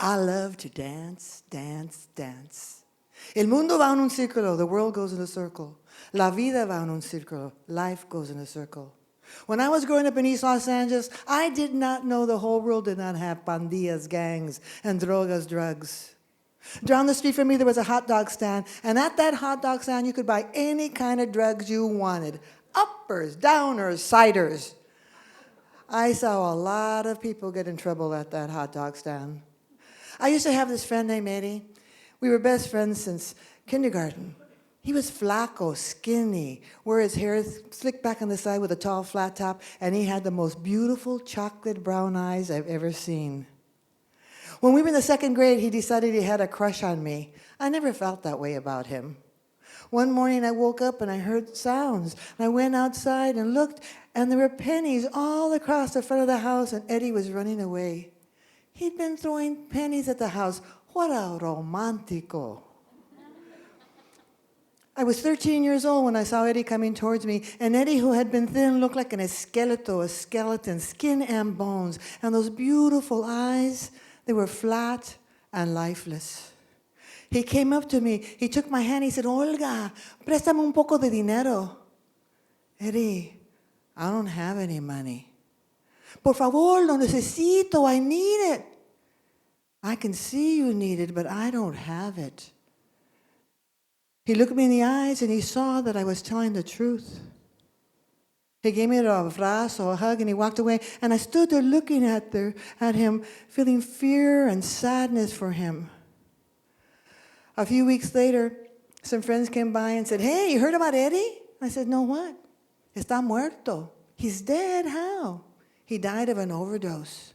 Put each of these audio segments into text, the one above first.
I love to dance, dance, dance. El mundo va en un círculo. The world goes in a circle. La vida va en un círculo. Life goes in a circle. When I was growing up in East Los Angeles, I did not know the whole world did not have pandillas, gangs, and drogas, drugs. Down the street from me, there was a hot dog stand, and at that hot dog stand, you could buy any kind of drugs you wanted. Uppers, downers, ciders. I saw a lot of people get in trouble at that hot dog stand. I used to have this friend named Eddie. We were best friends since kindergarten. He was flaco, skinny, wore his hair slicked back on the side with a tall flat top, and he had the most beautiful chocolate brown eyes I've ever seen. When we were in the second grade, he decided he had a crush on me. I never felt that way about him. One morning I woke up and I heard sounds. And I went outside and looked, and there were pennies all across the front of the house, and Eddie was running away. He'd been throwing pennies at the house. What a romantico. I was 13 years old when I saw Eddie coming towards me, and Eddie, who had been thin, looked like a skeleton, skin and bones, and those beautiful eyes, they were flat and lifeless. He came up to me, he took my hand, he said, Olga, préstame un poco de dinero. Eddie, I don't have any money. Por favor, lo necesito, I need it. I can see you need it, but I don't have it. He looked me in the eyes and he saw that I was telling the truth. He gave me a abrazo, a hug, and he walked away. And I stood there looking at him, feeling fear and sadness for him. A few weeks later, some friends came by and said, hey, you heard about Eddie? I said, no, what? Está muerto. He's dead. How? He died of an overdose.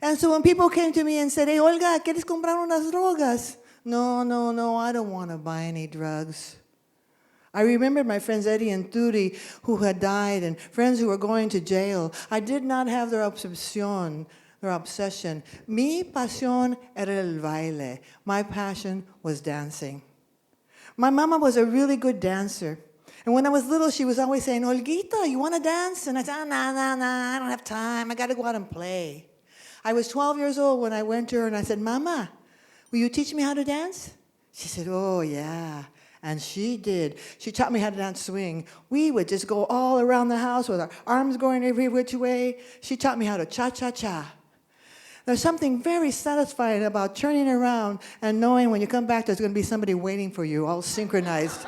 And so when people came to me and said, hey, Olga, ¿quieres comprar unas drogas? No, I don't want to buy any drugs. I remembered my friends Eddie and Turi who had died and friends who were going to jail. I did not have their obsession. Mi pasión era el baile. My passion was dancing. My mama was a really good dancer. And when I was little, she was always saying, Olguita, you want to dance? And I said, nah, I don't have time. I got to go out and play. I was 12 years old when I went to her and I said, Mama, will you teach me how to dance? She said, oh, yeah. And she did. She taught me how to dance swing. We would just go all around the house with our arms going every which way. She taught me how to cha-cha-cha. There's something very satisfying about turning around and knowing when you come back there's going to be somebody waiting for you, all synchronized.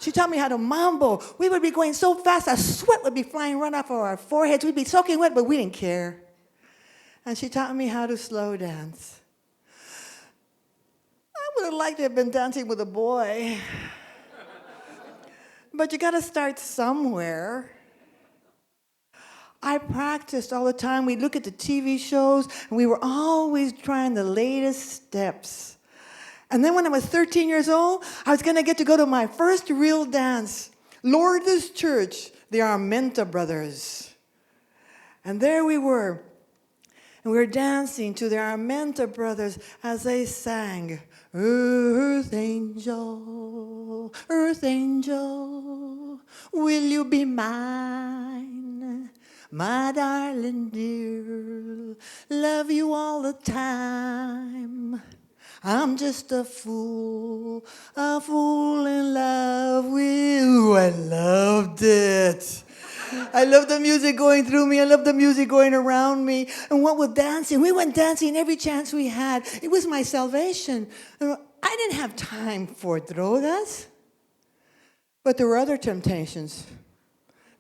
She taught me how to mambo. We would be going so fast, our sweat would be flying right off of our foreheads. We'd be soaking wet, but we didn't care. And she taught me how to slow dance. I would have liked to have been dancing with a boy. But you got to start somewhere. I practiced all the time. We'd look at the TV shows, and we were always trying the latest steps. And then when I was 13 years old, I was going to get to go to my first real dance, Lourdes Church, the Armenta brothers. And there we were. And we were dancing to the Armenta brothers as they sang, Earth angel, will you be mine? My darling dear, love you all the time. I'm just a fool in love with you. I loved it. I loved the music going through me. I loved the music going around me. And what with dancing? We went dancing every chance we had. It was my salvation. I didn't have time for drogas. But there were other temptations.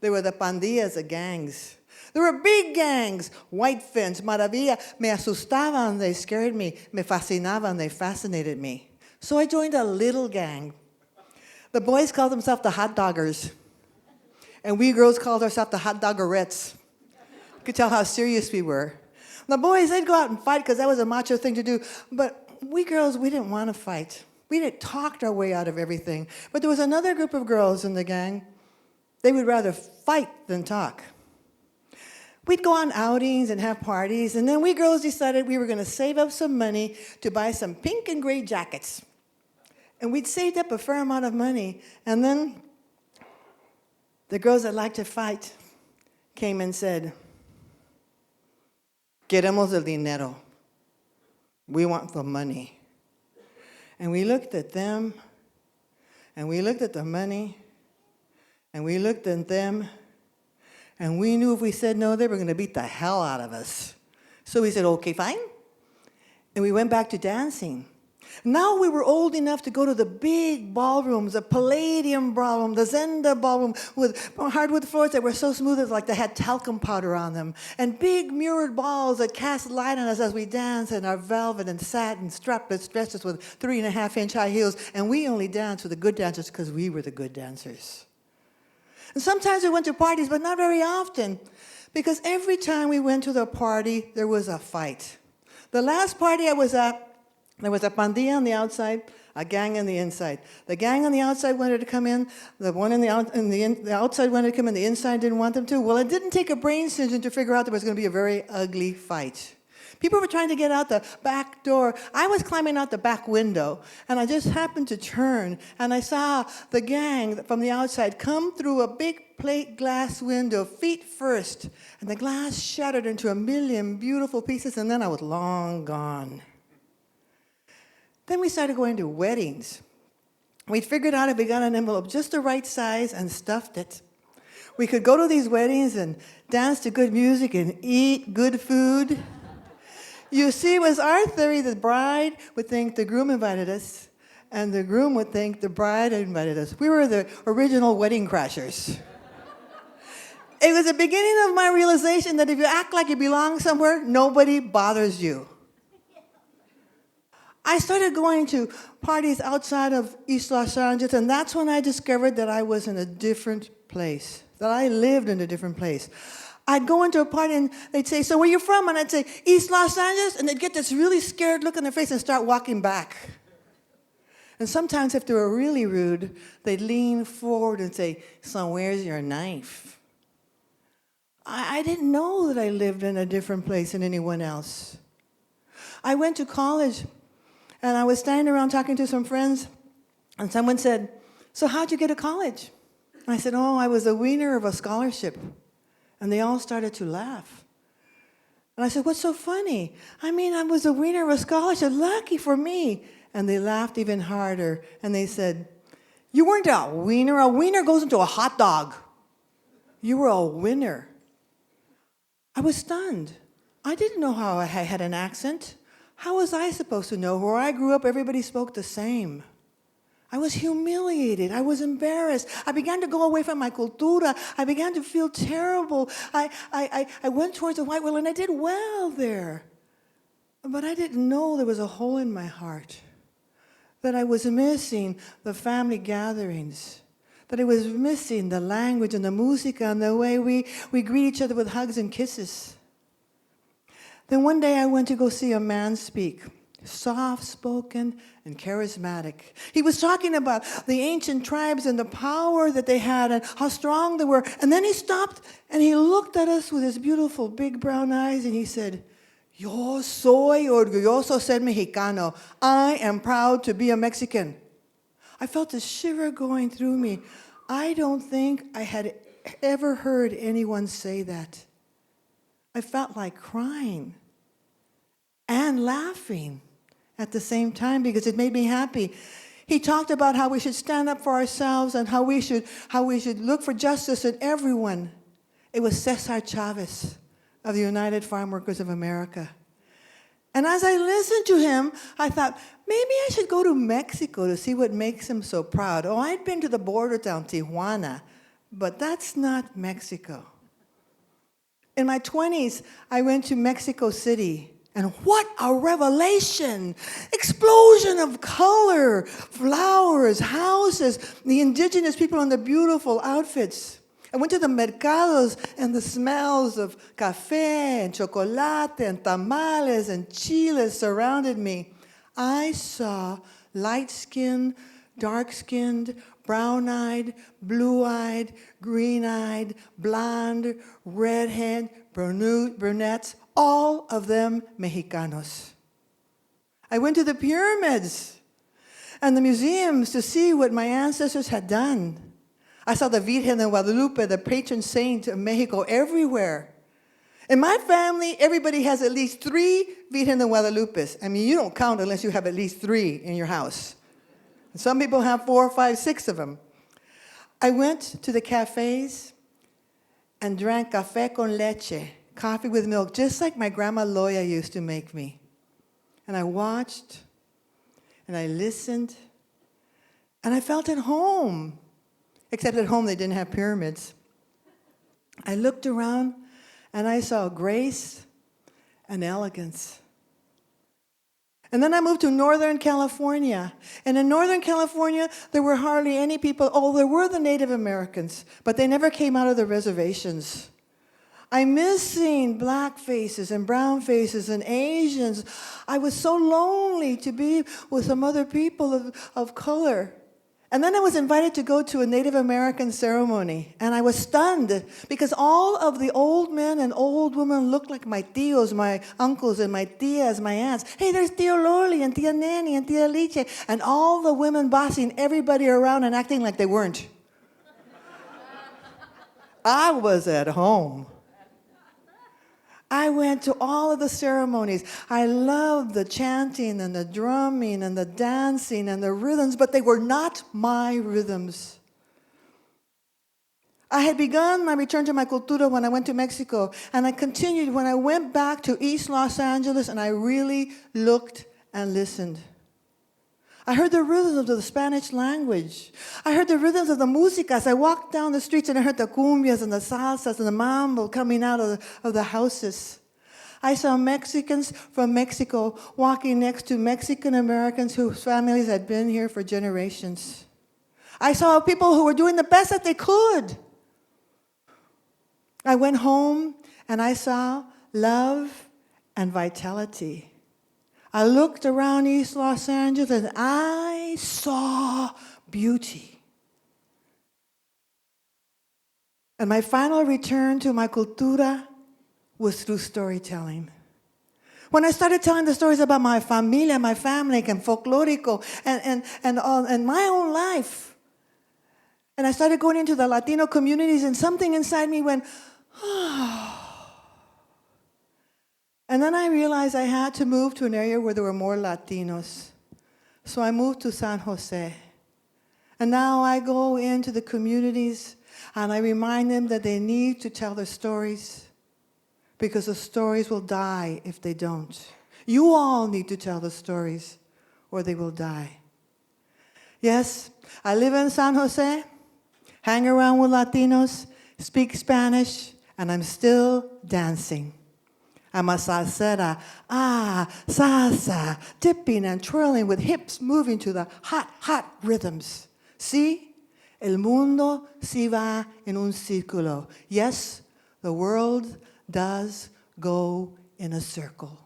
There were the pandillas, the gangs. There were big gangs, white fins, maravilla. Me asustaban, they scared me. Me fascinaban, they fascinated me. So I joined a little gang. The boys called themselves the hot doggers. And we girls called ourselves the hot doggerettes. You could tell how serious we were. The boys, they'd go out and fight because that was a macho thing to do. But we girls, we didn't want to fight. We didn't talk our way out of everything. But there was another group of girls in the gang. They would rather fight than talk. We'd go on outings and have parties, and then we girls decided we were going to save up some money to buy some pink and gray jackets. And we'd saved up a fair amount of money, and then the girls that liked to fight came and said, Queremos el dinero. We want the money. And we looked at them, and we looked at the money, and we looked at them, and we knew if we said no, they were going to beat the hell out of us. So we said, okay, fine. And we went back to dancing. Now we were old enough to go to the big ballrooms, the Palladium ballroom, the Zenda ballroom, with hardwood floors that were so smooth that like they had talcum powder on them, and big mirrored balls that cast light on us as we danced in our velvet and satin strapless dresses with 3.5-inch high heels, and we only danced with the good dancers because we were the good dancers. And sometimes we went to parties, but not very often, because every time we went to the party, there was a fight. The last party I was at, there was a pandilla on the outside, a gang on the inside. The gang on the outside wanted to come in. The one on the outside wanted to come in. The inside didn't want them to. Well, it didn't take a brain surgeon to figure out there was going to be a very ugly fight. People were trying to get out the back door. I was climbing out the back window, and I just happened to turn, and I saw the gang from the outside come through a big plate glass window, feet first, and the glass shattered into a million beautiful pieces, and then I was long gone. Then we started going to weddings. We figured out if we got an envelope just the right size and stuffed it, we could go to these weddings and dance to good music and eat good food. You see, it was our theory that the bride would think the groom invited us, and the groom would think the bride invited us. We were the original wedding crashers. It was the beginning of my realization that if you act like you belong somewhere, nobody bothers you. I started going to parties outside of East Los Angeles, and that's when I discovered that I was in a different place, that I lived in a different place. I'd go into a party, and they'd say, so where you from? And I'd say, East Los Angeles, and they'd get this really scared look on their face and start walking back. And sometimes if they were really rude, they'd lean forward and say, so where's your knife? I didn't know that I lived in a different place than anyone else. I went to college, and I was standing around talking to some friends, and someone said, so how'd you get to college? And I said, oh, I was a winner of a scholarship. And they all started to laugh. And I said, what's so funny? I mean, I was a winner of a scholarship, lucky for me. And they laughed even harder, and they said, you weren't a winner goes into a hot dog. You were a winner. I was stunned. I didn't know how I had an accent. How was I supposed to know? Where I grew up, everybody spoke the same. I was humiliated. I was embarrassed. I began to go away from my cultura. I began to feel terrible. I went towards the white world, and I did well there. But I didn't know there was a hole in my heart, that I was missing the family gatherings, that I was missing the language and the musica and the way we greet each other with hugs and kisses. Then one day I went to go see a man speak, soft-spoken and charismatic. He was talking about the ancient tribes and the power that they had and how strong they were. And then he stopped and he looked at us with his beautiful big brown eyes and he said, Yo soy orgulloso ser mexicano. I am proud to be a Mexican. I felt a shiver going through me. I don't think I had ever heard anyone say that. I felt like crying and laughing at the same time because it made me happy. He talked about how we should stand up for ourselves and how we should look for justice in everyone. It was Cesar Chavez of the United Farm Workers of America. And as I listened to him, I thought, maybe I should go to Mexico to see what makes him so proud. Oh, I'd been to the border town, Tijuana, but that's not Mexico. In my 20s, I went to Mexico City, and what a revelation! Explosion of color, flowers, houses, the indigenous people in the beautiful outfits. I went to the mercados, and the smells of café and chocolate and tamales and chiles surrounded me. I saw light-skinned, dark-skinned, brown-eyed, blue-eyed, green-eyed, blonde, redhead, brunettes, all of them Mexicanos. I went to the pyramids and the museums to see what my ancestors had done. I saw the Virgen de Guadalupe, the patron saint of Mexico, everywhere. In my family, everybody has at least 3 Virgen de Guadalupes. I mean, you don't count unless you have at least 3 in your house. Some people have 4, 5, 6 of them. I went to the cafes and drank café con leche, coffee with milk, just like my grandma Loya used to make me. And I watched, and I listened, and I felt at home. Except at home, they didn't have pyramids. I looked around, and I saw grace and elegance. And then I moved to Northern California. And in Northern California, there were hardly any people. Oh, there were the Native Americans, but they never came out of the reservations. I miss seeing black faces and brown faces and Asians. I was so lonely to be with some other people of color. And then I was invited to go to a Native American ceremony, and I was stunned because all of the old men and old women looked like my tios, my uncles, and my tias, my aunts. Hey, there's Tio Loli and Tia Nanny and Tia Liche, and all the women bossing everybody around and acting like they weren't. I was at home. I went to all of the ceremonies. I loved the chanting and the drumming and the dancing and the rhythms, but they were not my rhythms. I had begun my return to my cultura when I went to Mexico, and I continued when I went back to East Los Angeles, and I really looked and listened. I heard the rhythms of the Spanish language. I heard the rhythms of the músicas. I walked down the streets and I heard the cumbias and the salsas and the mambo coming out of the houses. I saw Mexicans from Mexico walking next to Mexican Americans whose families had been here for generations. I saw people who were doing the best that they could. I went home and I saw love and vitality. I looked around East Los Angeles and I saw beauty. And my final return to my cultura was through storytelling. When I started telling the stories about my familia, my family, and folklorico, and my own life, and I started going into the Latino communities, and something inside me went, oh. And then I realized I had to move to an area where there were more Latinos. So I moved to San Jose. And now I go into the communities and I remind them that they need to tell their stories because the stories will die if they don't. You all need to tell the stories or they will die. Yes, I live in San Jose, hang around with Latinos, speak Spanish, and I'm still dancing. I'm a salsera, salsa, dipping and twirling with hips moving to the hot, hot rhythms. See? El mundo si va en un círculo. Yes, the world does go in a circle.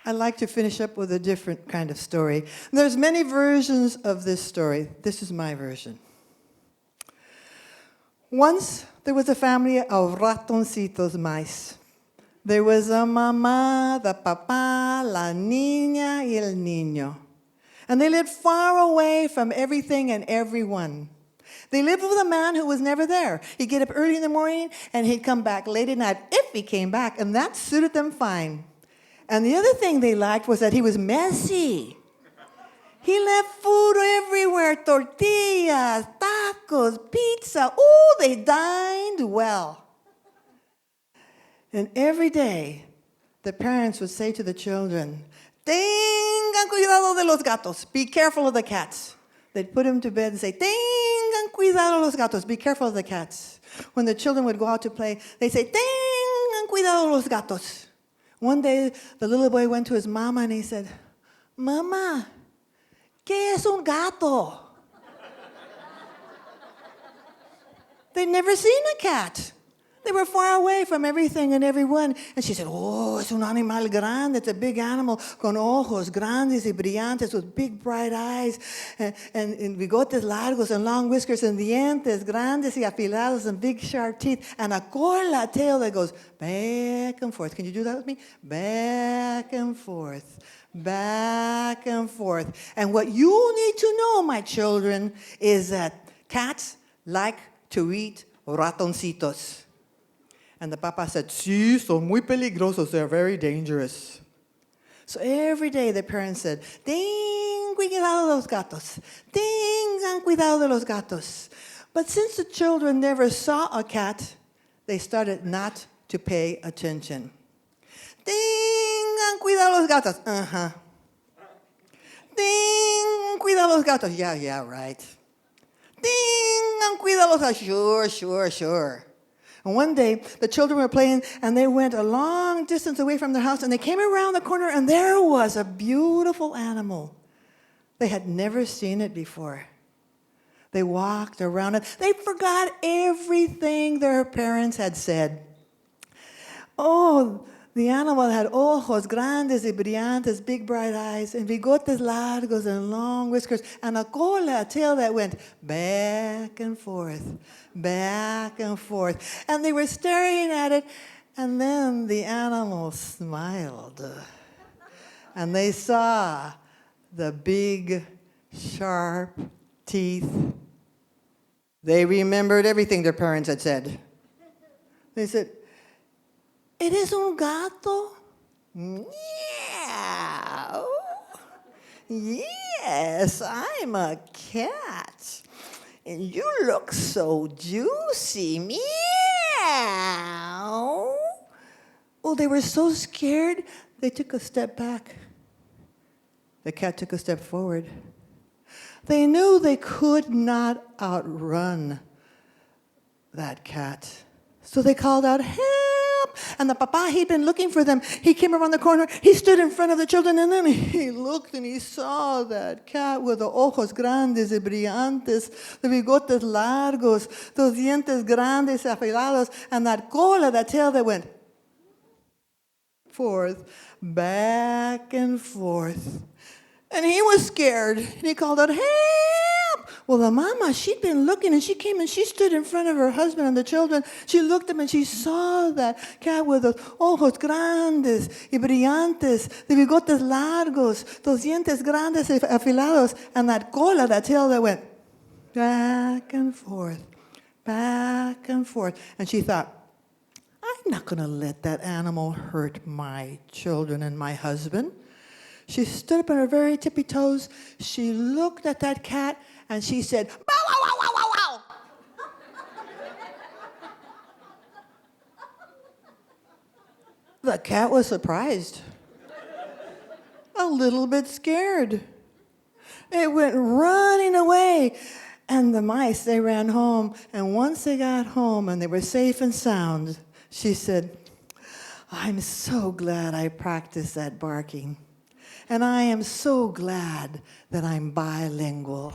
I'd like to finish up with a different kind of story. There's many versions of this story. This is my version. Once there was a family of ratoncitos mice. There was a mamá, the papá, la niña, y el niño. And they lived far away from everything and everyone. They lived with a man who was never there. He'd get up early in the morning and he'd come back late at night if he came back, and that suited them fine. And the other thing they liked was that he was messy. He left food everywhere, tortillas, tacos, pizza. Ooh, they dined well. And every day, the parents would say to the children, tengan cuidado de los gatos, be careful of the cats. They'd put him to bed and say, tengan cuidado de los gatos, be careful of the cats. When the children would go out to play, they'd say, tengan cuidado de los gatos. One day, the little boy went to his mama and he said, Mama, ¿qué es un gato? They'd never seen a cat. They were far away from everything and everyone. And she said, oh, es un animal grande. It's a big animal con ojos grandes y brillantes with big bright eyes and bigotes largos and long whiskers and dientes grandes y afilados and big sharp teeth and a cola tail that goes back and forth. Can you do that with me? Back and forth. Back and forth. And what you need to know, my children, is that cats like to eat ratoncitos. And the papa said, sí, son muy peligrosos. They're very dangerous. So every day the parents said, ten cuidado de los gatos. Tengan cuidado de los gatos. But since the children never saw a cat, they started not to pay attention. Tengan cuidado de los gatos. Uh-huh. Tengan cuidado de los gatos. Yeah, right. Tengan cuidado de los gatos. Sure. And one day, the children were playing, and they went a long distance away from their house, and they came around the corner, and there was a beautiful animal. They had never seen it before. They walked around it. They forgot everything their parents had said. Oh, the animal had ojos grandes y brillantes, big bright eyes, and bigotes largos and long whiskers, and a cola, a tail that went back and forth, back and forth. And they were staring at it, and then the animal smiled. And they saw the big, sharp teeth. They remembered everything their parents had said. They said, ¿Eres un gato? Meow. Yes, I'm a cat. And you look so juicy. Meow. Oh, they were so scared, they took a step back. The cat took a step forward. They knew they could not outrun that cat. So they called out, help! And the papa, he'd been looking for them. He came around the corner. He stood in front of the children, and then he looked and he saw that cat with the ojos grandes y brillantes, the bigotes largos, those dientes grandes y afilados, and that cola, that tail that went forth, back and forth. And he was scared, and he called out, help! Well, the mama, she'd been looking, and she came and she stood in front of her husband and the children. She looked at him, and she saw that cat with those ojos grandes y brillantes, the bigotes largos, those dientes grandes y afilados, and that cola, that tail that went back and forth, back and forth. And she thought, I'm not going to let that animal hurt my children and my husband. She stood up on her very tippy toes. She looked at that cat, and she said, bow, wow, wow, wow, wow, wow. The cat was surprised, a little bit scared. It went running away, and the mice, they ran home. And once they got home and they were safe and sound, she said, I'm so glad I practiced that barking. And I am so glad that I'm bilingual.